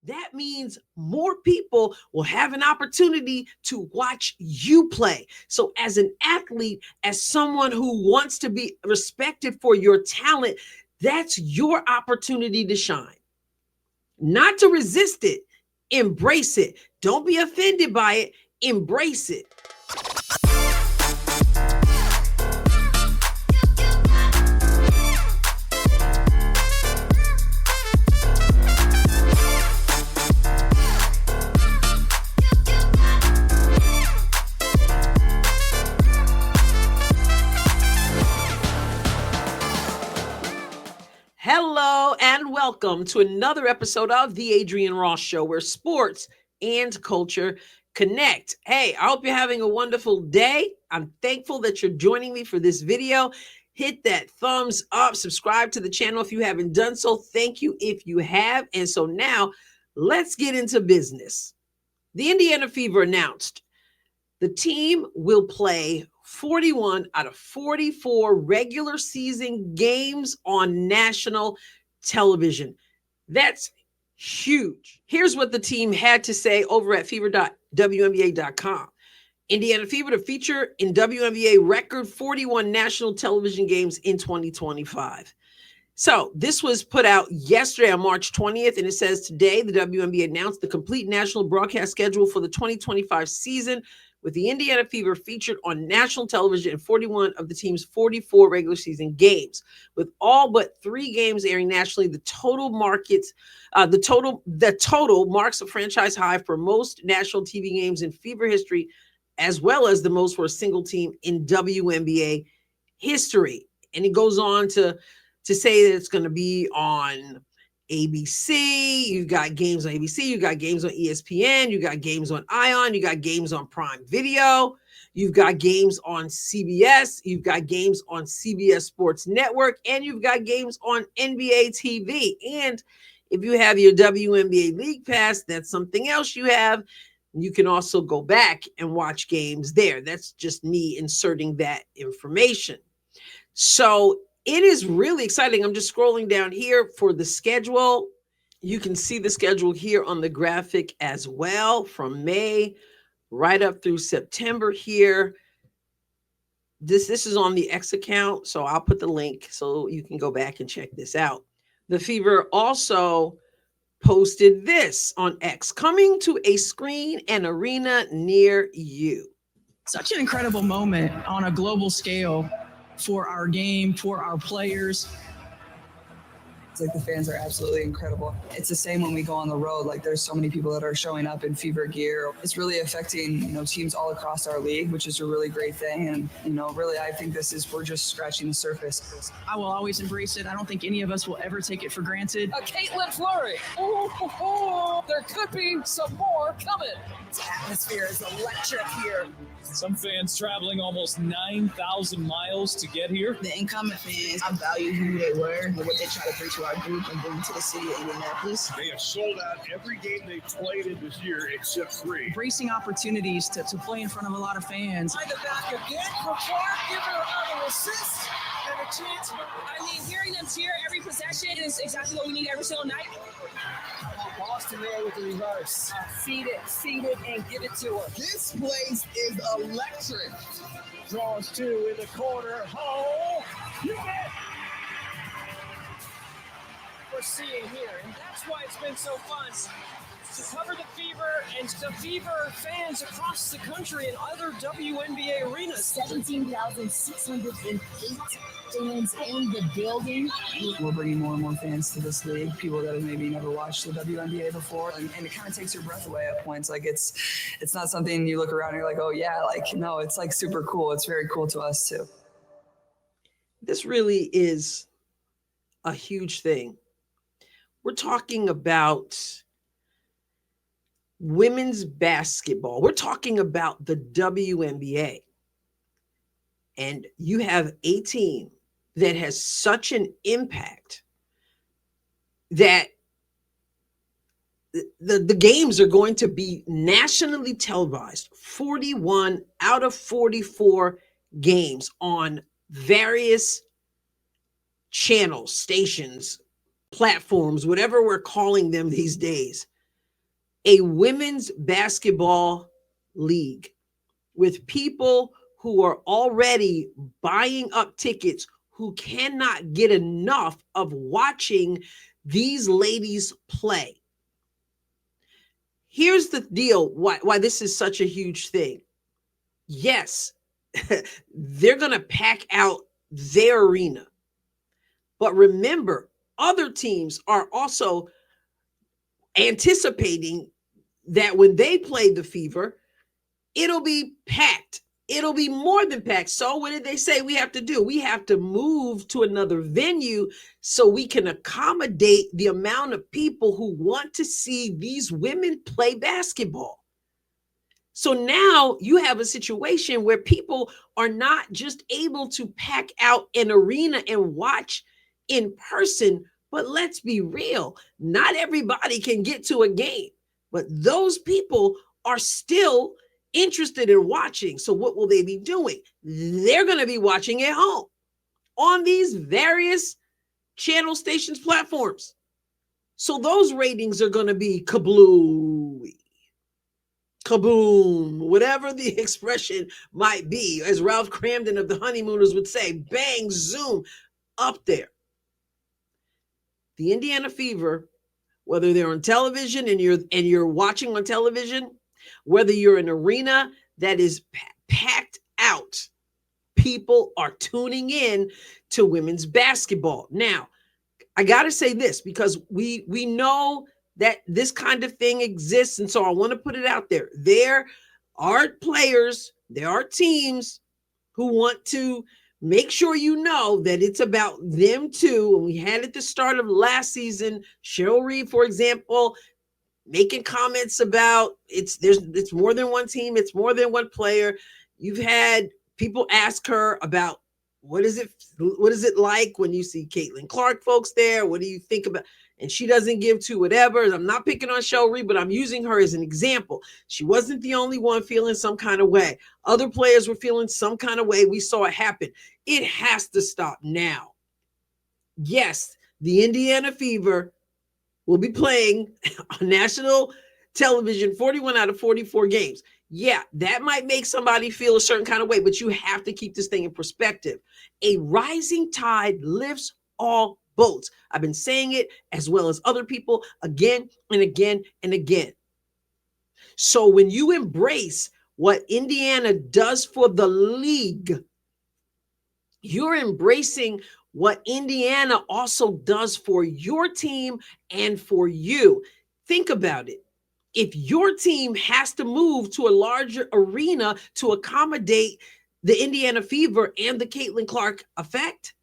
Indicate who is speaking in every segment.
Speaker 1: that means more people will have an opportunity to watch you play. So as an athlete, as someone who wants to be respected for your talent, that's your opportunity to shine. Not to resist it, embrace it. Don't be offended by it, embrace it. Hello and welcome to another episode of the Adrienne Ross Show, where sports and culture connect. Hey, I hope you're having a wonderful day. I'm thankful that you're joining me for this video. Hit that thumbs up, subscribe to the channel if you haven't done so. Thank you if you have. And so now let's get into business. The Indiana Fever announced the team will play 41 out of 44 regular season games on national television. That's huge. Here's what the team had to say over at fever.wnba.com. Indiana Fever to feature in WNBA record 41 national television games in 2025. So this was put out yesterday on March 20th, and it says today the WNBA announced the complete national broadcast schedule for the 2025 season, with the Indiana Fever featured on national television in 41 of the team's 44 regular season games. With all but 3 games airing nationally, the total marks a franchise high for most national TV games in Fever history, as well as the most for a single team in WNBA history. And it goes on to say that it's going to be on ABC, you've got games on ABC, you got games on ESPN, you got games on ION, you got games on Prime Video, you've got games on CBS, you've got games on CBS Sports Network, and you've got games on NBA TV. And if you have your WNBA League Pass, that's something else you have. You can also go back and watch games there. That's just me inserting that information. So it is really exciting. I'm just scrolling down here for the schedule. You can see the schedule here on the graphic as well, from May right up through September here. This is on the X account, so I'll put the link so you can go back and check this out. The Fever also posted this on X: coming to a screen and arena near you.
Speaker 2: Such an incredible moment on a global scale for our game, for our players.
Speaker 3: It's like the fans are absolutely incredible. It's the same when we go on the road. Like, there's so many people that are showing up in Fever gear. It's really affecting, teams all across our league, which is a really great thing. And, really, I think we're just scratching the surface.
Speaker 2: I will always embrace it. I don't think any of us will ever take it for granted.
Speaker 4: Caitlin Fleury. There could be some more coming.
Speaker 3: The atmosphere is electric here.
Speaker 5: Some fans traveling almost 9,000 miles to get here.
Speaker 3: The incoming fans, I value who they were and what they try to bring to our group and bring to the city of Indianapolis.
Speaker 6: They have sold out every game they've played in this year except 3.
Speaker 2: Embracing opportunities to play in front of a lot of fans.
Speaker 4: Find the back again for Clark, giving her another assist and a chance. Hearing them cheer every possession is exactly what we need every single night.
Speaker 6: Boston there with the reverse.
Speaker 4: Feed it, and give it to her.
Speaker 6: This place is electric. Draws 2 in the corner. Oh, you bet.
Speaker 4: We're seeing here, and that's why it's been so fun to cover the Fever and the Fever fans across the country and other WNBA arenas.
Speaker 7: 17,608 fans in the building.
Speaker 3: We're bringing more and more fans to this league, people that have maybe never watched the WNBA before, and it kind of takes your breath away at points. Like, it's not something you look around and you're like, oh yeah, no, it's like super cool. It's very cool to us too.
Speaker 1: This really is a huge thing. We're talking about women's basketball. We're talking about the WNBA. And you have a team that has such an impact that the games are going to be nationally televised. 41 out of 44 games on various channels, stations, platforms, whatever we're calling them these days. a women's basketball league with people who are already buying up tickets who cannot get enough of watching these ladies play. Here's the deal why this is such a huge thing. Yes, they're going to pack out their arena. But remember, other teams are also anticipating that when they play the Fever, it'll be packed. It'll be more than packed. So what did they say we have to do? We have to move to another venue so we can accommodate the amount of people who want to see these women play basketball. So now you have a situation where people are not just able to pack out an arena and watch in person, but let's be real, not everybody can get to a game, but those people are still interested in watching. So what will they be doing? They're going to be watching at home on these various channel stations platforms. So those ratings are going to be kablooey, kaboom, whatever the expression might be, as Ralph Cramden of the Honeymooners would say, bang, zoom, up there. The Indiana Fever, whether they're on television and you're watching on television, whether you're in an arena that is packed out, people are tuning in to women's basketball. Now, I got to say this because we know that this kind of thing exists, and so I want to put it out there. There are players, there are teams who want to make sure you know that it's about them too. And we had at the start of last season, Cheryl Reed, for example, making comments about it's more than one team, it's more than one player. You've had people ask her about what is it like when you see Caitlin Clark folks there? What do you think about? And she doesn't give to whatever. I'm not picking on Cheryl Reed, but I'm using her as an example. She wasn't the only one feeling some kind of way. Other players were feeling some kind of way. We saw it happen. It has to stop now. Yes, the Indiana Fever will be playing on national television 41 out of 44 games. Yeah, that might make somebody feel a certain kind of way, but you have to keep this thing in perspective. A rising tide lifts all boats. I've been saying it as well as other people again and again and again. So when you embrace what Indiana does for the league, you're embracing what Indiana also does for your team and for you. Think about it. If your team has to move to a larger arena to accommodate the Indiana Fever and the Caitlin Clark effect,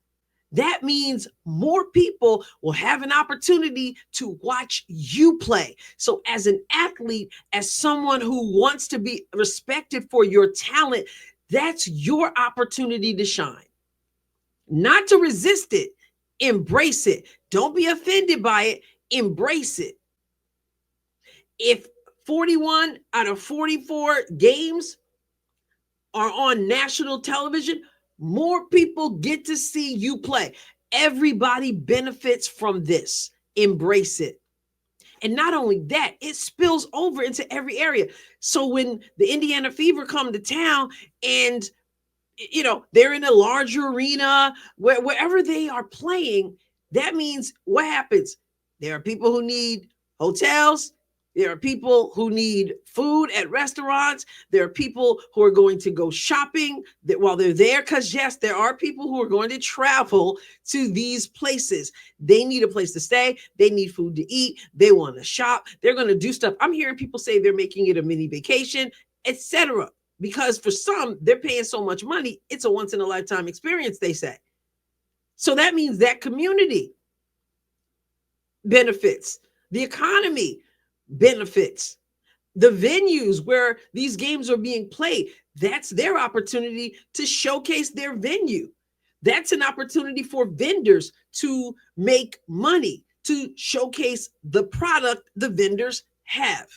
Speaker 1: that means more people will have an opportunity to watch you play. So as an athlete, as someone who wants to be respected for your talent, that's your opportunity to shine. Not to resist it, embrace it. Don't be offended by it, embrace it. If 41 out of 44 games are on national television, more people get to see you play. Everybody benefits from this. Embrace it. And not only that, it spills over into every area. So when the Indiana Fever come to town and they're in a larger arena, wherever they are playing, that means what happens? There are people who need hotels. There are people who need food at restaurants. There are people who are going to go shopping while they're there. Because yes, there are people who are going to travel to these places. They need a place to stay. They need food to eat. They want to shop. They're going to do stuff. I'm hearing people say they're making it a mini vacation, etc. Because for some, they're paying so much money, it's a once in a lifetime experience, they say. So that means that community benefits, the economy benefits, the venues where these games are being played. That's their opportunity to showcase their venue. That's an opportunity for vendors to make money, to showcase the product the vendors have.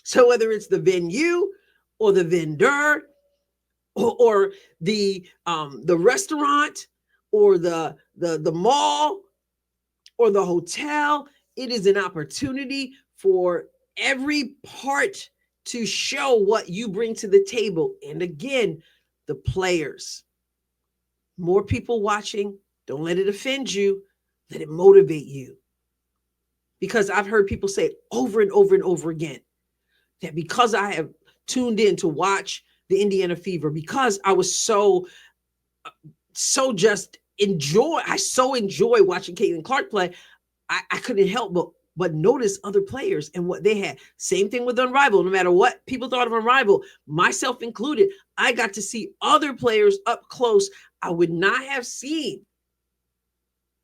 Speaker 1: So whether it's the venue or the vendor or the restaurant or the mall or the hotel, it is an opportunity for every part to show what you bring to the table. And again, the players, more people watching. Don't let it offend you. Let it motivate you. Because I've heard people say over and over and over again that because I have tuned in to watch the Indiana Fever, because I was so just enjoy watching Caitlin Clark play, I couldn't help but notice other players and what they had. Same thing with Unrivaled. No matter what people thought of Unrivaled, myself included, I got to see other players up close I would not have seen.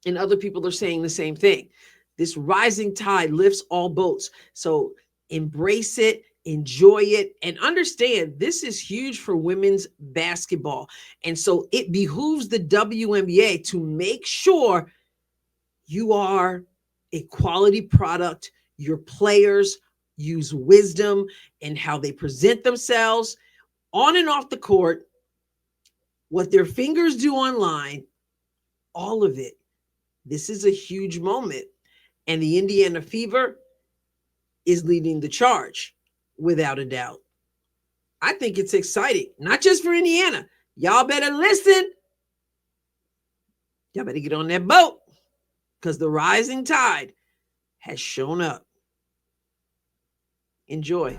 Speaker 1: And other people are saying the same thing. This rising tide lifts all boats. So embrace it, enjoy it, and understand this is huge for women's basketball. And so it behooves the WNBA to make sure you are a quality product. Your players use wisdom in how they present themselves on and off the court, what their fingers do online, all of it. This is a huge moment. And the Indiana Fever is leading the charge, without a doubt. I think it's exciting, not just for Indiana. Y'all better listen. Y'all better get on that boat because the rising tide has shown up. Enjoy.